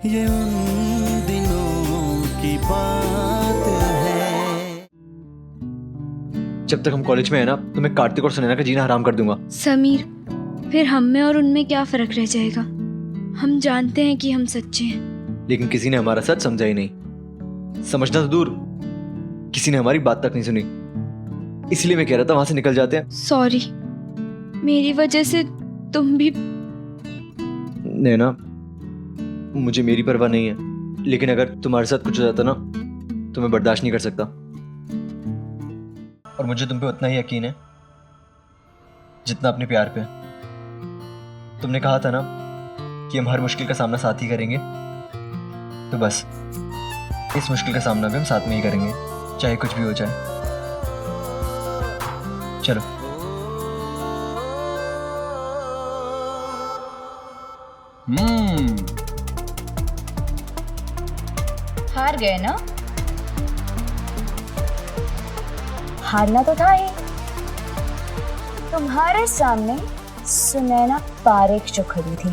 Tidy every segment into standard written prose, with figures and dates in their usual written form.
ये उन दिनों की बात है। जब तक हम कॉलेज में है ना तो मैं कार्तिक और सुनैना का जीना हराम कर दूंगा। समीर, फिर हम में और उनमें क्या फर्क रह जाएगा? हम जानते हैं कि हम सच्चे हैं। लेकिन किसी ने हमारा सच समझा ही नहीं। समझना तो दूर, किसी ने हमारी बात तक नहीं सुनी। इसलिए मैं कह रहा था वहां से निकल जाते हैं। सॉरी, मेरी वजह से तुम भी। नैना, मुझे मेरी परवाह नहीं है, लेकिन अगर तुम्हारे साथ कुछ हो जाता ना तो मैं बर्दाश्त नहीं कर सकता। और मुझे तुम पे उतना ही यकीन है जितना अपने प्यार पे। तुमने कहा था ना कि हम हर मुश्किल का सामना साथ ही करेंगे, तो बस इस मुश्किल का सामना भी हम साथ में ही करेंगे, चाहे कुछ भी हो जाए। चलो। हार गए ना? हारना तो था ही। तुम्हारे सामने सुनैना पारेख जो खड़ी थी,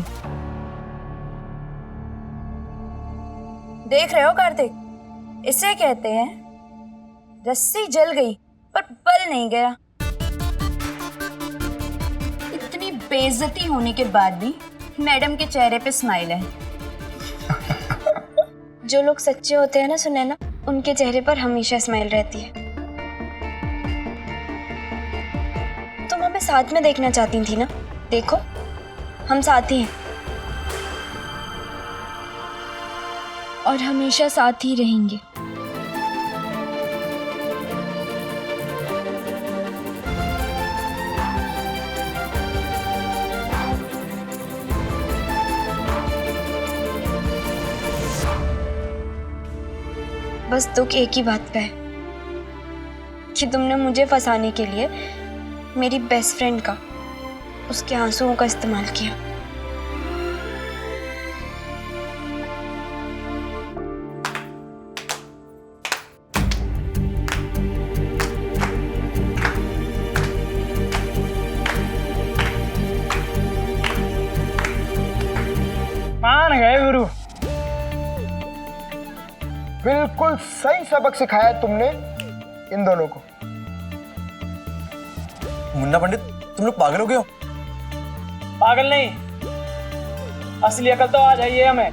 देख रहे हो कार्तिक? इसे कहते हैं रस्सी जल गई पर बल नहीं गया। इतनी बेइज्जती होने के बाद भी मैडम के चेहरे पे स्माइल है। जो लोग सच्चे होते हैं ना सुनैना, उनके चेहरे पर हमेशा स्माइल रहती है। तुम हमें साथ में देखना चाहती थी ना, देखो हम साथ ही हैं और हमेशा साथ ही रहेंगे। बस दुख एक ही बात पे है कि तुमने मुझे फंसाने के लिए मेरी बेस्ट फ्रेंड का, उसके आंसुओं का इस्तेमाल किया। मान गए गुरु, बिल्कुल सही सबक सिखाया तुमने इन दोनों को। मुन्ना पंडित, तुम लोग पागल हो गए हो? पागल नहीं, असली अकल तो आ जाइए हमें।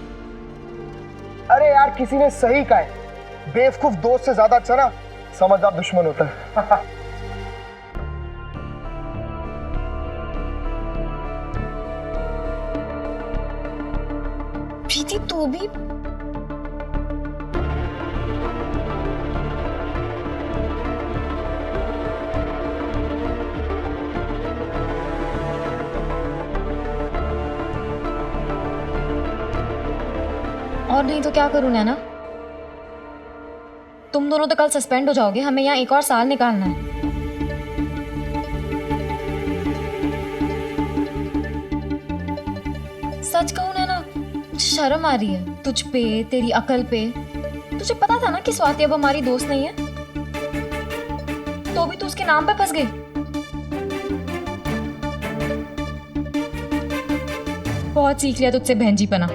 अरे यार, किसी ने सही कहा है, बेवकूफ दोस्त से ज्यादा अच्छा ना समझदार दुश्मन होता है। प्रीति, तू भी और नहीं तो क्या करूं नैना? तुम दोनों तो कल सस्पेंड हो जाओगे, हमें यहाँ एक और साल निकालना है। सच कहूं नैना, मुझे शर्म आ रही है तुझ पे, तेरी अकल पे। तुझे पता था ना कि स्वाति अब हमारी दोस्त नहीं है, तो भी तू उसके नाम पे फंस गई। बहुत सीख लिया तुझसे बहनजीपना,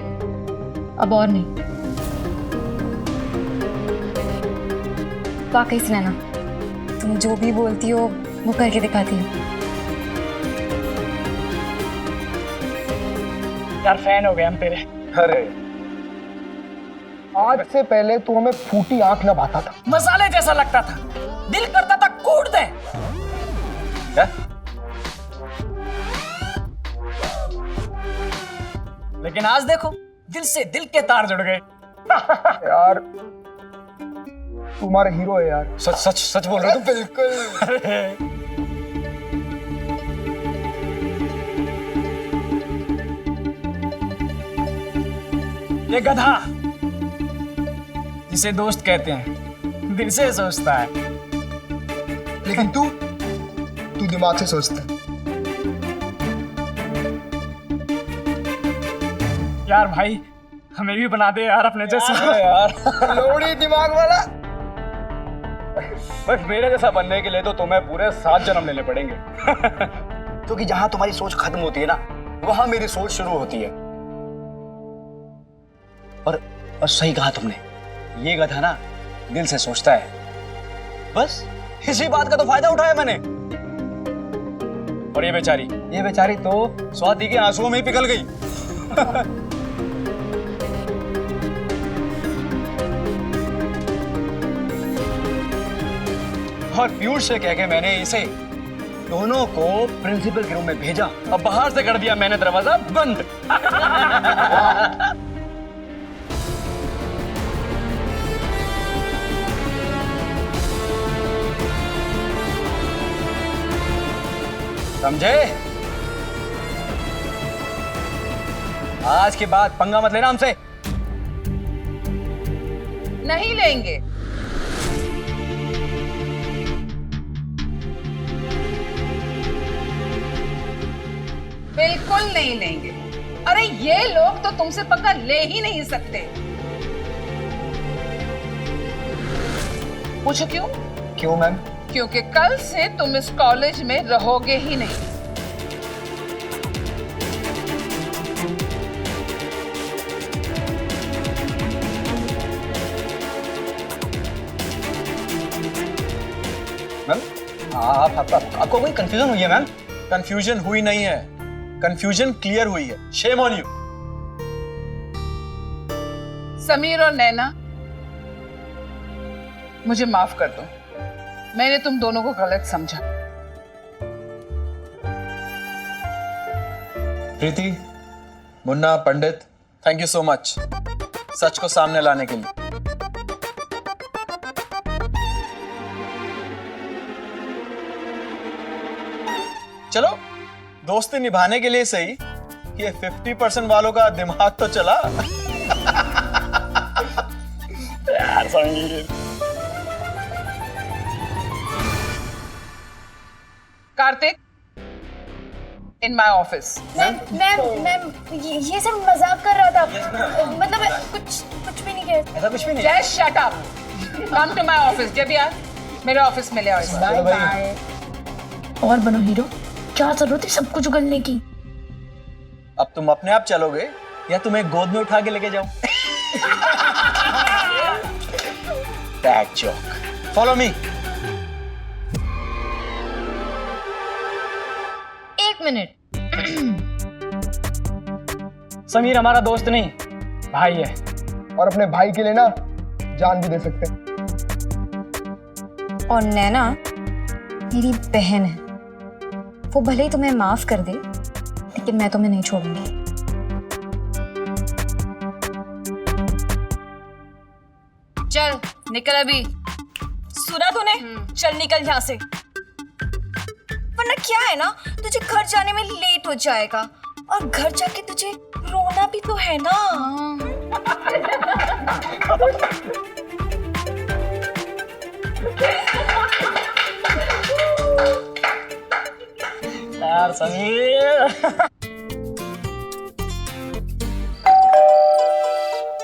अब और नहीं। वाकई से नैना, तुम जो भी बोलती हो वो करके दिखाती हो। यार फैन हो गए हम तेरे। अरे आज से पहले तू हमें फूटी आंख न भाता था, मसाले जैसा लगता था, दिल करता था कूट दे। लेकिन आज देखो, दिल से दिल के तार जुड़ गए। यार तुम्हारे हीरो है यार। सच सच सच बोल रहे हो तुम? बिल्कुल। ये गधा जिसे दोस्त कहते हैं दिल से सोचता है, लेकिन तू दिमाग से सोचता है। यार भाई, हमें भी बना दे यार अपने जैसा। यार लोड़ी दिमाग वाला। बस मेरे जैसा बनने के लिए तो तुम्हें पूरे 7 जन्म लेने पड़ेंगे। क्योंकि जहां तुम्हारी सोच खत्म होती है ना, वहां मेरी सोच शुरू होती है। और सही कहा तुमने, ये गधा ना दिल से सोचता है। बस इसी बात का तो फायदा उठाया मैंने। और ये बेचारी तो स्वाति के आंसुओं में ही पिघल गई। और पीयूष से कह के मैंने इसे दोनों को प्रिंसिपल के रूम में भेजा। अब बाहर से कर दिया मैंने दरवाजा बंद। समझे? आज के बाद पंगा मत लेना हमसे। नहीं लेंगे। बिल्कुल नहीं लेंगे। अरे ये लोग तो तुमसे पंगा ले ही नहीं सकते। पूछो क्यों? क्यों मैम? क्योंकि कल से तुम इस कॉलेज में रहोगे ही नहीं। मैम आपको कोई कंफ्यूजन हुई है मैम? कंफ्यूजन हुई नहीं है, कंफ्यूजन क्लियर हुई है। Shame on you. समीर और नैना, मुझे माफ कर दो, मैंने तुम दोनों को गलत समझा। प्रीति, मुन्ना, पंडित, थैंक यू सो मच सच को सामने लाने के लिए। चलो, दोस्ती निभाने के लिए सही, ये 50% वालों का दिमाग तो चला। यार समीर। कार्तिक, इन माई ऑफिस। मैम ये सब मजाक कर रहा था। मतलब कुछ भी नहीं किया। ऐसा कुछ भी नहीं। Just shut up. Come to my office. जब यार मेरे ऑफिस में ले आओ। Bye bye. और बनो हीरो, क्या जरूरत है सब कुछ उगलने की? अब तुम अपने आप चलोगे या तुम्हें गोद में उठा के लेके जाऊं? Bad joke. Follow me. एक मिनट। समीर हमारा दोस्त नहीं, भाई है। और अपने भाई के लिए ना जान भी दे सकते हैं। और नैना मेरी बहन है, वो भले ही तुम्हें माफ कर दे, लेकिन मैं तुम्हें नहीं छोड़ूंगी। चल निकल अभी। सुना तूने? चल निकल यहाँ से, वरना क्या है ना, तुझे घर जाने में लेट हो जाएगा और घर जाके तुझे रोना भी तो है ना। यार समीर।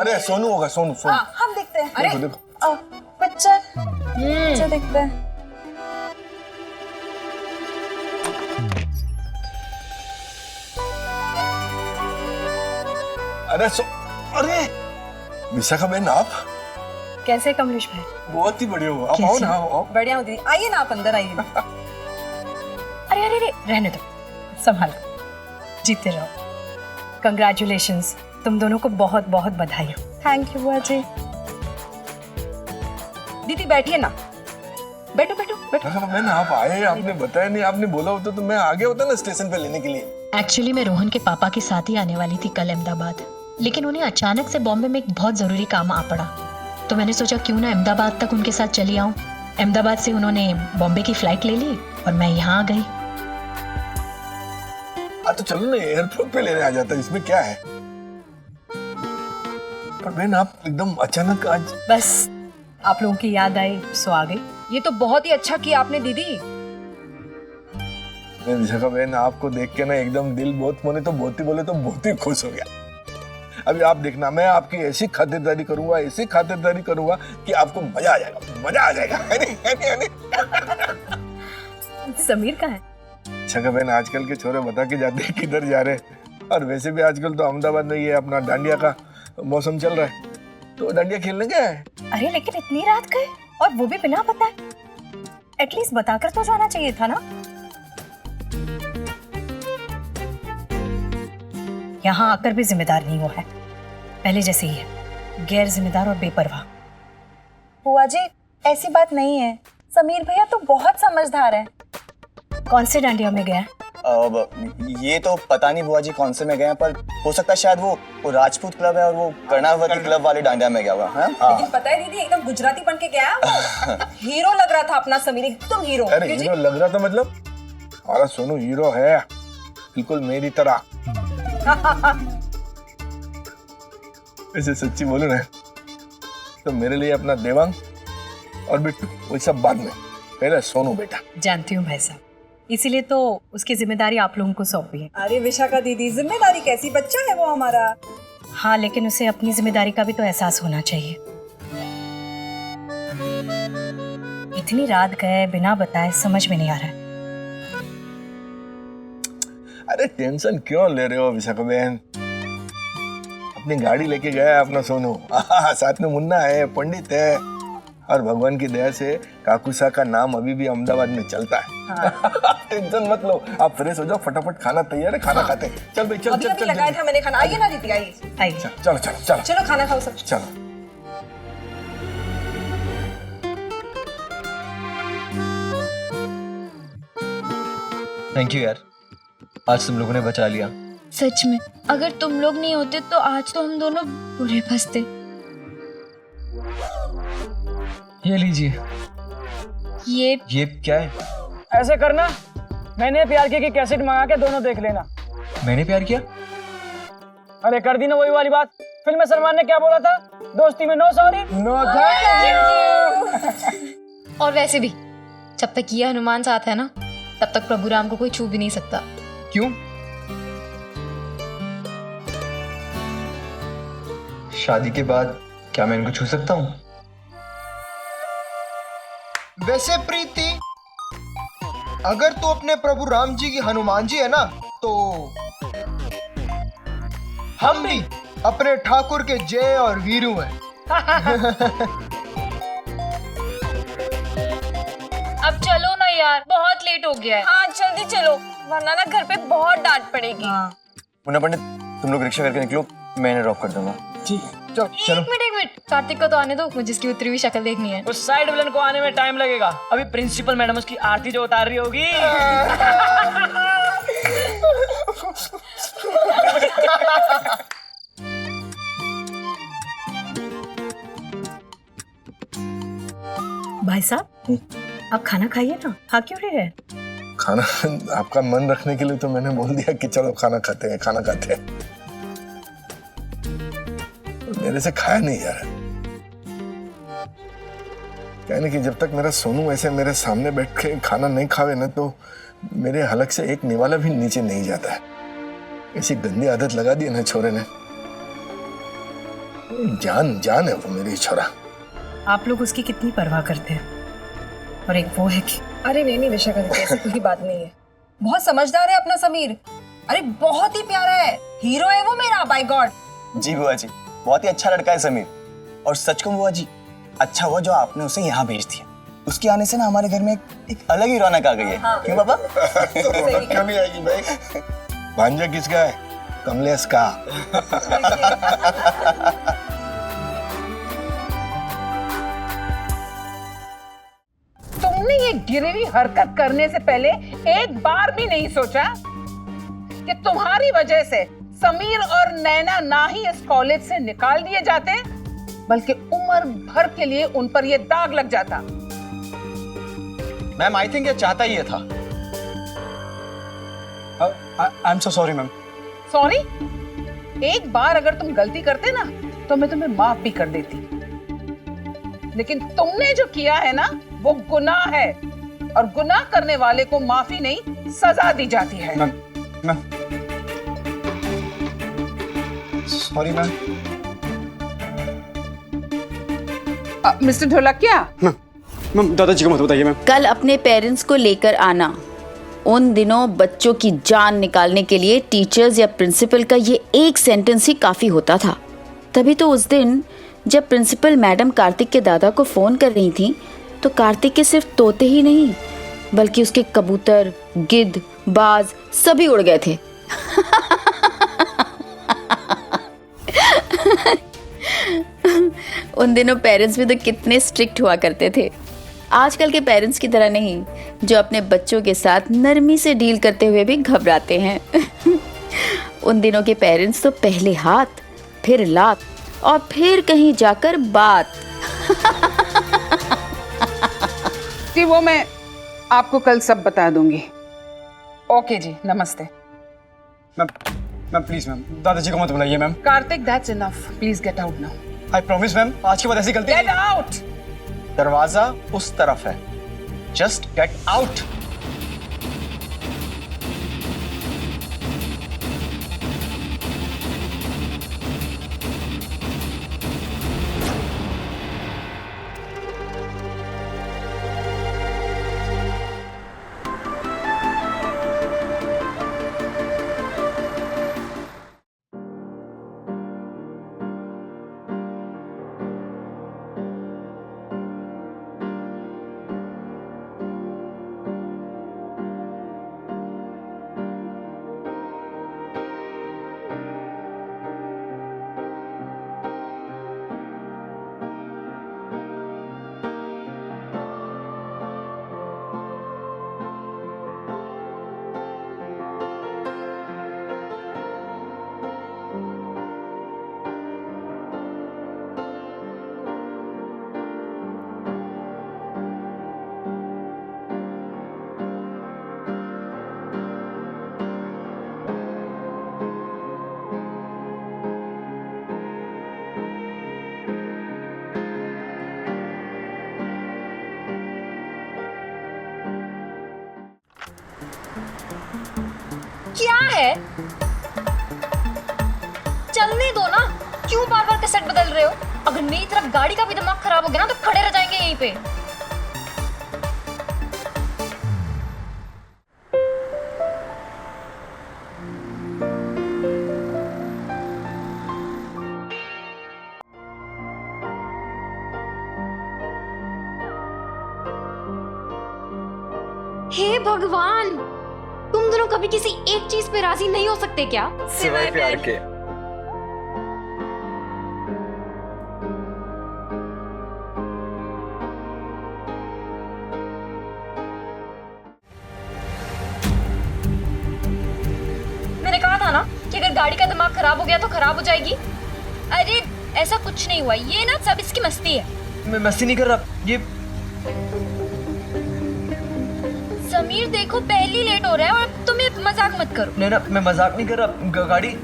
अरे सोनू होगा, सोनू। हम देखते हैं। अरे देखो। पिक्चर देखते हैं। अरे विशाखा बहन, आप कैसे कमलेश भाई? बहुत ही बढ़िया हो। आप आओ ना, आओ। बढ़िया होती। आइए ना, आप अंदर आइए। अरे अरे अरे, रहने दो, संभाल, जीते रहो। कंग्रेचुलेशंस, तुम दोनों को बहुत बहुत बधाई हो। थैंक यू बुआ जी। दीदी बैठिए ना, बैठो बैठो बैठो। विशाखा बहन, आप आए, आपने बताया नहीं, आपने बोला होता तो मैं आ गया होता ना स्टेशन पे लेने के लिए। एक्चुअली मैं रोहन के पापा के साथ ही आने वाली थी कल अहमदाबाद, लेकिन उन्हें अचानक से बॉम्बे में एक बहुत जरूरी काम आ पड़ा, तो मैंने सोचा क्यों ना अहमदाबाद तक उनके साथ चली आऊं। अहमदाबाद से उन्होंने बॉम्बे की फ्लाइट ले ली और मैं यहाँ आ गई। तो चलो ना, एयरपोर्ट पे लेने आ जाता, इसमें क्या है। पर बहन, आप एकदम अचानक आज। बस आप लोगों की याद आई सो आ गई। ये तो बहुत ही अच्छा किया आपने दीदी। विशाखा बहन, आपको देख के ना एकदम दिल बहुत मोने तो बहुत ही बोले तो बहुत ही खुश हो गया। अभी आप देखना, मैं आपकी ऐसी खातिरदारी करूंगा, ऐसी खातिरदारी करूंगा कि आपको मजा आ जाएगा, मजा आ जाएगा। समीर का है? विशाखा बहन, आजकल के छोरे बता के जाते हैं किधर जा रहे हैं। और वैसे भी आजकल तो अहमदाबाद में ये अपना डांडिया का मौसम चल रहा है तो डांडिया खेल लेंगे। अरे लेकिन इतनी रात गए और वो भी बिना बताए, एटलीस्ट बताकर तो जाना चाहिए था ना। यहाँ आकर भी जिम्मेदार नहीं हुआ है, पहले जैसे ही है, गैर जिम्मेदार और बेपरवाह। बुआ जी ऐसी बात नहीं है, समीर भैया तो बहुत समझदार है। कौन से डांडिया में गया? अब ये तो पता नहीं बुआ जी कौन से में गए हैं, पर हो सकता है शायद वो राजपूत क्लब है और वो कर्णावती क्लब वाले डांडिया में गया हुआ है। लेकिन पता है दीदी एकदम गुजराती बन के गया वो। हीरो लग रहा था अपना समीर, एकदम हीरो। अरे हीरो लग रहा था मतलब? हमारा सोनू हीरो है, बिल्कुल मेरी तरह। ऐसे सच्ची बोलूं ना तो मेरे लिए अपना देवांग और बिट्टू वो सब बाद में, पहले सोनू बेटा। जानती हूँ भाई साहब, इसीलिए तो उसकी जिम्मेदारी आप लोगों को सौंपी है। अरे विशाखा दीदी, जिम्मेदारी कैसी, बच्चा है वो हमारा। हाँ लेकिन उसे अपनी जिम्मेदारी का भी तो एहसास होना चाहिए। इतनी रात गए बिना बताए, समझ में नहीं आ रहा है। अरे टेंशन क्यों ले रहे हो विशाखा बहन, अपनी गाड़ी लेके गया अपना सोनू, साथ में मुन्ना है, पंडित है, और भगवान की दया से काकुसा का नाम अभी भी अहमदाबाद में चलता है। हाँ। टेंशन मत लो, आप फ्रेश हो जाओ, फटाफट खाना तैयार है, खाना खाते हैं। चल भाई चल अभी चल अभी चल लगाया था मैंने खाना। आइए ना दीदी, आइए। चलो चलो चलो चलो खाना खाओ सब। चलो। थैंक यू यार, आज तुम लोगों ने बचा लिया। सच में, अगर तुम लोग नहीं होते तो आज तो हम दोनों बुरे फंसते। ये लीजिए। ये क्या है? ऐसे करना, मैंने प्यार किया कि कैसेट मंगा के दोनों देख लेना। मैंने प्यार किया? अरे कर दी ना वही वाली बात, फिल्म में सलमान ने क्या बोला था, दोस्ती में नो सॉरी नो थैंक। और वैसे भी जब तक ये हनुमान साथ है ना, तब तक प्रभु राम को कोई छू भी नहीं सकता। क्यों? शादी के बाद क्या मैं इनको छू सकता हूँ? वैसे प्रीति, अगर तू अपने प्रभु राम जी की हनुमान जी है ना, तो हम भी अपने ठाकुर के जय और वीरू हैं। अब चलो ना यार, बहुत लेट हो गया है। हाँ जल्दी चलो, वरना ना घर पे बहुत डांट पड़ेगी। मुन्ना पंडित, तुम लोग रिक्शा करके निकलो, मैं इन्हें ड्रॉप कर दूंगा। ठीक है चलो। एक मिनट, कार्तिक को तो आने दो, मुझे इसकी उतरी हुई शक्ल देखनी है। उस साइड विलन को आने में टाइम लगेगा, अभी प्रिंसिपल मैडम उसकी आरती जो उतार रही होगी। भाई साहब आप खाना खाइए ना, खा क्यों रहे हैं? खाना आपका मन रखने के लिए तो मैंने बोल दिया कि चलो खाना खाते हैं, खाना खाते हैं। मेरे से खाया नहीं जा रहा, कहने कि जब तक मेरा सोनू ऐसे मेरे सामने बैठ के खाना नहीं खावे ना, तो मेरे हलक से एक निवाला भी नीचे नहीं जाता है। ऐसी गंदी आदत लगा दी ना छोरे ने। जान जान है वो मेरी छोरा। आप लोग उसकी कितनी परवाह करते हैं, और एक वो है कि अरे नहीं विशाखा दीदी, ऐसी कोई बात नहीं है। बहुत समझदार है अपना समीर, अरे बहुत ही प्यारा है, हीरो है वो मेरा, बाय गॉड। जी बुआ जी, बहुत ही अच्छा लड़का है समीर, और सच कहूं बुआ जी, अच्छा हुआ जो आपने उसे यहाँ भेज दिया। उसके आने से ना हमारे घर में एक अलग ही रौनक आ गई है। हाँ। क्यों पापा? क्यों नहीं आएगी भाई? भांजा किसका है? कमलेश का। तुमने ये गिरवी हरकत करने से पहले एक बार भी नहीं सोचा कि तुम्हारी वजह से समीर और नैना ना ही इस कॉलेज से निकाल दिए जाते, बल्कि उम्र भर के लिए उन पर ये दाग लग जाता। मैम आई थिंक ये चाहता ही ये था। I am so sorry ma'am. Sorry? एक बार अगर तुम गलती करते ना तो मैं तुम्हें माफ भी कर देती, लेकिन तुमने जो किया है ना वो गुनाह है, और गुनाह करने वाले को माफी नहीं सजा दी जाती है। Ma'am sorry ma'am. Mister Dholakia. Ma'am दादाजी को मत बताइए मैम। कल अपने पेरेंट्स को लेकर आना। उन दिनों बच्चों की जान निकालने के लिए टीचर्स या प्रिंसिपल का ये एक सेंटेंस ही काफी होता था। तभी तो उस दिन जब प्रिंसिपल मैडम कार्तिक के दादा को फ़ोन कर रही थी तो कार्तिक के सिर्फ तोते ही नहीं बल्कि उसके कबूतर, गिद्ध, बाज सभी उड़ गए थे। उन दिनों पेरेंट्स भी तो कितने स्ट्रिक्ट हुआ करते थे। आजकल के पेरेंट्स की तरह नहीं, जो अपने बच्चों के साथ नरमी से डील करते हुए भी घबराते हैं। उन दिनों के पेरेंट्स तो पहले हाथ, फिर लात और फिर कहीं जाकर बात। जी वो मैं आपको कल सब बता दूंगी। ओके जी, नमस्ते। मैम प्लीज मैम, दादाजी को मत बुलाइए ma'am. Kartik, that's enough, please get out now. I promise ma'am, आज के बाद ऐसी गलती गेट आउट। दरवाजा उस तरफ है, जस्ट गेट आउट। क्या है? चलने दो ना, क्यों बार बार कैसेट बदल रहे हो? अगर मेरी तरफ गाड़ी का भी दिमाग खराब हो गया ना तो खड़े रह जाएंगे यहीं पे। हे भगवान, तुम दोनों कभी किसी एक चीज पे राजी नहीं हो सकते क्या? सिवाय प्यार के। मैंने कहा था ना कि अगर गाड़ी का दिमाग खराब हो गया तो खराब हो जाएगी। अरे ऐसा कुछ नहीं हुआ, ये ना सब इसकी मस्ती है। मैं मस्ती नहीं कर रहा, ये समीर देखो पहली लेट हो रहा है और तुम्हें मजाक मत करो। नहीं ना, मैं मजाक नहीं कर रहा। गाड़ी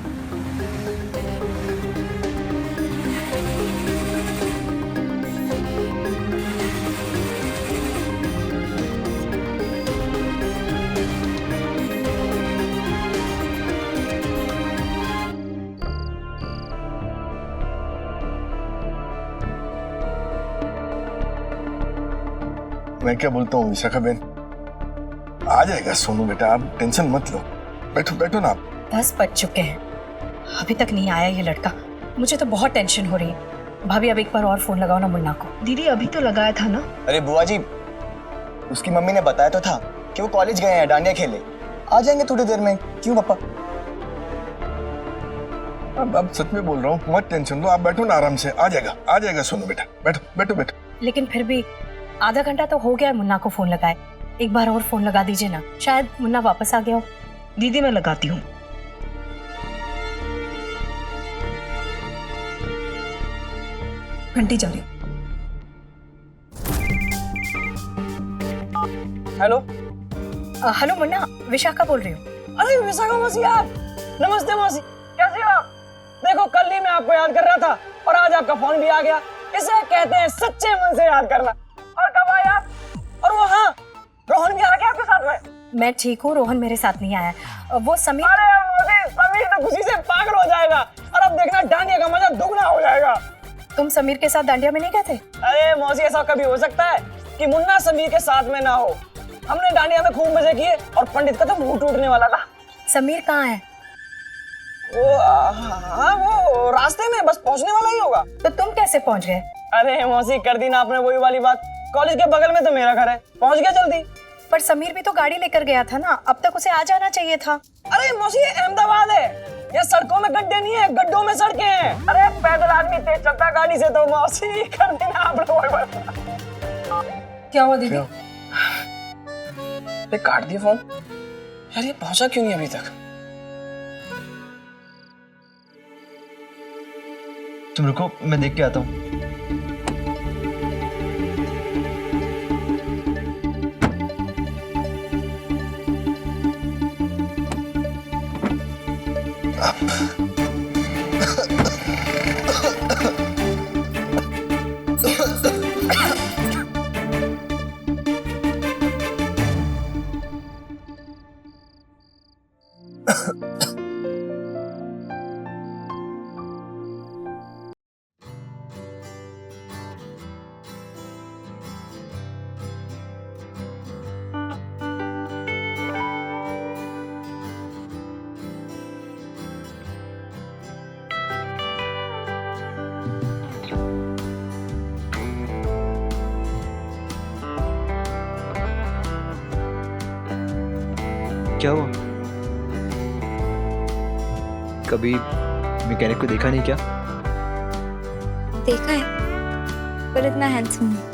मैं क्या बोलता हूँ विशाखा बहन, आ जाएगा सोनू बेटा, आप टेंशन मत लो। बैठो बैठो ना आप। 10 बज चुके हैं, अभी तक नहीं आया ये लड़का। मुझे तो बहुत टेंशन हो रही है। भाभी अब एक बार और फोन लगाओ ना मुन्ना को। दीदी अभी तो लगाया था ना। अरे बुआ जी, उसकी मम्मी ने बताया तो था कि वो कॉलेज गए हैं डांडिया खेले, आ जाएंगे थोड़ी देर में। क्यों पापा? अब सच में बोल रहा हूँ, मत टेंशन लो, आप बैठो ना आराम से। आ जाएगा सोनू बेटा, बैठो बैठो बैठो। लेकिन फिर भी आधा घंटा तो हो गया है मुन्ना को फोन लगाए। एक बार और फोन लगा दीजिए ना, शायद मुन्ना वापस आ गया हो। दीदी मैं लगाती हूँ। घंटी चल रही। हेलो हेलो मुन्ना, विशाखा बोल रही हूँ। अरे विशाखा मौसी आप, नमस्ते मौसी, कैसे हो आप? देखो कल ही मैं आपको याद कर रहा था और आज आपका फोन भी आ गया। इसे कहते हैं सच्चे मन से याद करना। और कब आए आप? और वो हाँ, रोहन भी आ गया आपके साथ में? मैं ठीक हूँ, रोहन मेरे साथ नहीं आया। वो समीर। अरे मौसी, समीर तो खुशी से पागल हो जाएगा और अब देखना डांडिया का मजा दुगना हो जाएगा। तुम समीर के साथ डांडिया में नहीं गए थे? अरे मौसी, ऐसा कभी हो सकता है कि मुन्ना समीर के साथ में ना हो? हमने डांडिया में खूब मजे किए और पंडित का तो मुंह टूटने वाला था। समीर कहाँ है? हाँ वो रास्ते में बस पहुंचने वाला ही होगा। तो तुम कैसे पहुंच गए? अरे मौसी कर दी ना आपने वही वाली बात, कॉलेज के बगल में तो मेरा घर है, पहुंच गया जल्दी। पर समीर भी तो गाड़ी लेकर गया था ना, अब तक उसे आ जाना चाहिए था। अरे मौसी ये अहमदाबाद है, ये सड़कों में गड्ढे नहीं है, गड्ढों में सड़कें हैं। अरे पैदल आदमी तेज चलता है गाड़ी से, तो मौसी कर दी ना आपने वही बात। क्या हुआ दीदी? ये काट दिया फोन यार, ये पहुंचा क्यों नहीं अभी तक? तुम रुको, मैं देख के आता हूँ। क्या हुआ? कभी मैकेनिक को देखा नहीं क्या? देखा है, पर इतना हैंडसम नहीं।